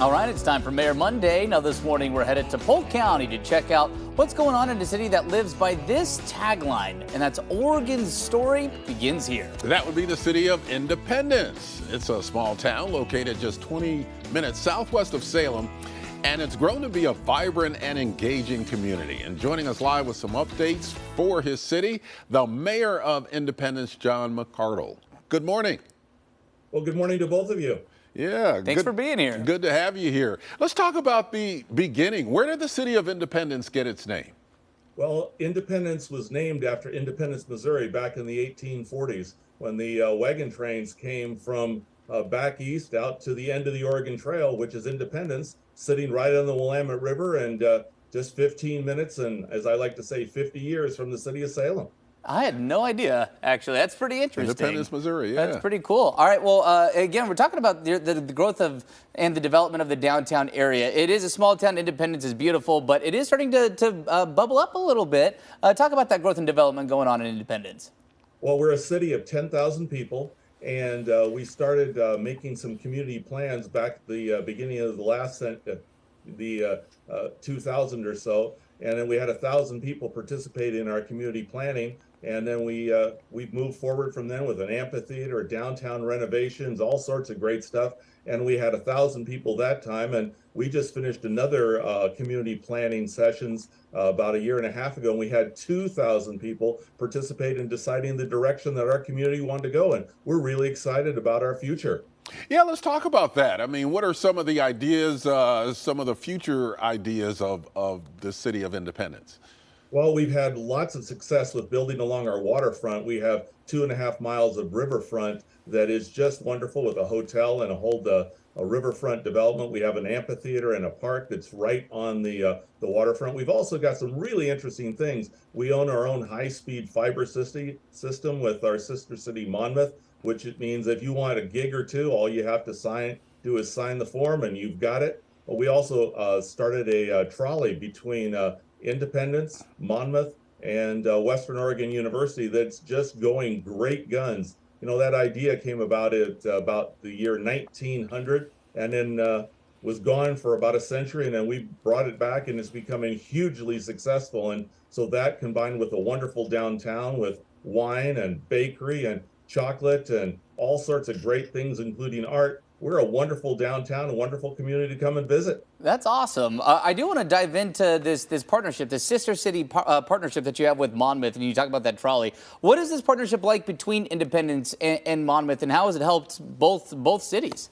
All right, it's time for Mayor Monday. Now this morning we're headed to Polk County to check out what's going on in a city that lives by this tagline, and that's Oregon's story begins here. That would be the city of Independence. It's a small town located just 20 minutes southwest of Salem, and it's grown to be a vibrant and engaging community. And joining us live with some updates for his city, the mayor of Independence, John McArdle. Good morning. Well, good morning to both of you. Yeah. Thanks for being here. Good to have you here. Let's talk about the beginning. Where did the city of Independence get its name? Well, Independence was named after Independence, Missouri back in the 1840s when the wagon trains came from back east out to the end of the Oregon Trail, which is Independence, sitting right on the Willamette River and just 15 minutes and, as I like to say, 50 years from the city of Salem. I had no idea, actually. That's pretty interesting. Independence, Missouri, yeah. That's pretty cool. All right, well, again, we're talking about the growth of and the development of the downtown area. It is a small town. Independence is beautiful, but it is starting to bubble up a little bit. Talk about that growth and development going on in Independence. Well, we're a city of 10,000 people, and we started making some community plans back at the beginning of the last 2000 or so, and then we had 1,000 people participate in our community planning. And then we've moved forward from then with an amphitheater, downtown renovations, all sorts of great stuff. And we had 1,000 people that time. And we just finished another community planning sessions about a year and a half ago. And we had 2,000 people participate in deciding the direction that our community wanted to go. And we're really excited about our future. Yeah, let's talk about that. I mean, what are some of the ideas, some of the future ideas of the city of Independence? Well, we've had lots of success with building along our waterfront. We have 2.5 miles of riverfront that is just wonderful with a hotel and a riverfront development. We have an amphitheater and a park that's right on the waterfront. We've also got some really interesting things. We own our own high-speed fiber system with our sister city, Monmouth, which it means if you want a gig or two, all you have to do is sign the form and you've got it. But we also started a trolley between Independence, Monmouth, and Western Oregon University that's just going great guns. You know, that idea came about at about the year 1900 and then was gone for about a century, and then we brought it back and it's becoming hugely successful. And so that combined with a wonderful downtown with wine and bakery and chocolate and all sorts of great things, including art, we're a wonderful downtown, a wonderful community to come and visit. That's awesome. I do want to dive into this partnership, this sister city partnership that you have with Monmouth, and you talk about that trolley. What is this partnership like between Independence and Monmouth, and how has it helped both cities?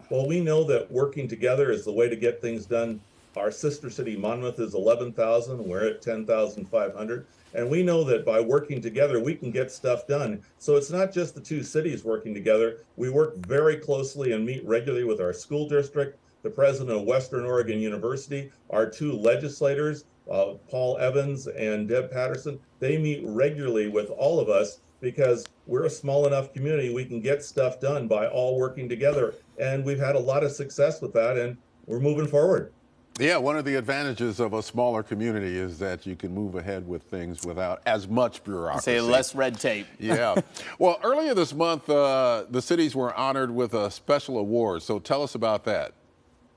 Well, we know that working together is the way to get things done. Our sister city, Monmouth, is 11,000. We're at 10,500. And we know that by working together, we can get stuff done. So it's not just the two cities working together. We work very closely and meet regularly with our school district, the president of Western Oregon University, our two legislators, Paul Evans and Deb Patterson. They meet regularly with all of us because we're a small enough community. We can get stuff done by all working together. And we've had a lot of success with that, and we're moving forward. Yeah, one of the advantages of a smaller community is that you can move ahead with things without as much bureaucracy. Say less red tape. Yeah. Well, earlier this month, the cities were honored with a special award. So tell us about that.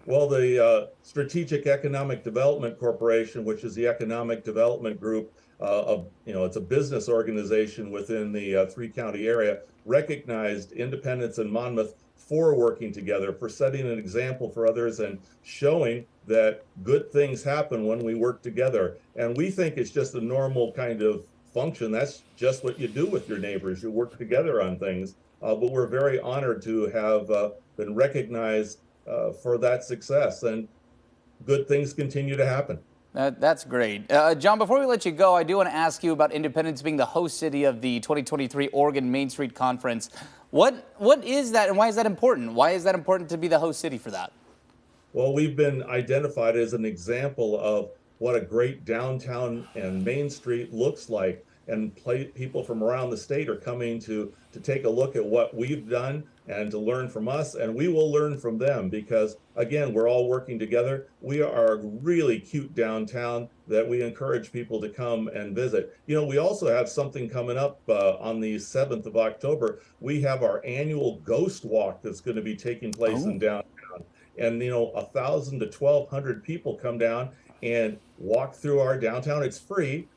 Well, the Strategic Economic Development Corporation, which is the economic development group it's a business organization within the three-county area, recognized Independence and Monmouth for working together, for setting an example for others and showing that good things happen when we work together. And we think it's just a normal kind of function. That's just what you do with your neighbors. You work together on things. But we're very honored to have been recognized for that success, and good things continue to happen. That's great. John, before we let you go, I do want to ask you about Independence being the host city of the 2023 Oregon Main Street Conference. What is that, and why is that important? Why is that important to be the host city for that? Well, we've been identified as an example of what a great downtown and Main Street looks like. And people from around the state are coming to take a look at what we've done and to learn from us. And we will learn from them because, again, we're all working together. We are a really cute downtown that we encourage people to come and visit. You know, we also have something coming up on the 7th of October. We have our annual Ghost Walk that's going to be taking place in downtown. and 1,000 to 1,200 people come down and walk through our downtown. It's free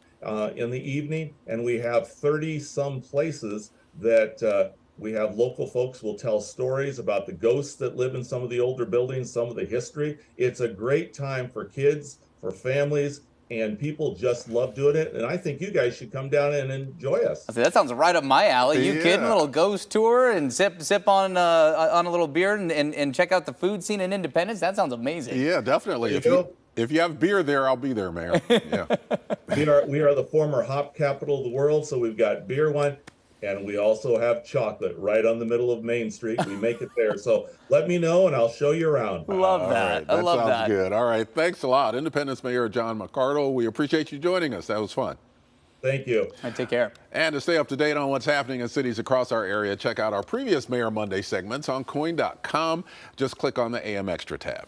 in the evening, and we have 30 some places that we have local folks will tell stories about the ghosts that live in some of the older buildings, some of the history. It's a great time for kids, for families, and people just love doing it. And I think you guys should come down and enjoy us. I say, that sounds right up my alley. You kidding? A little ghost tour and sip on a little beer and check out the food scene in Independence. That sounds amazing. Yeah, definitely. If you have beer there, I'll be there, Mayor. Yeah. We are the former hop capital of the world, so we've got beer, wine, and we also have chocolate right on the middle of Main Street. We make it there. So let me know, and I'll show you around. Love that. Right. I love that. Sounds good. All right. Thanks a lot. Independence Mayor John McArdle, we appreciate you joining us. That was fun. Thank you. And take care. And to stay up to date on what's happening in cities across our area, check out our previous Mayor Monday segments on KOIN.com. Just click on the AM Extra tab.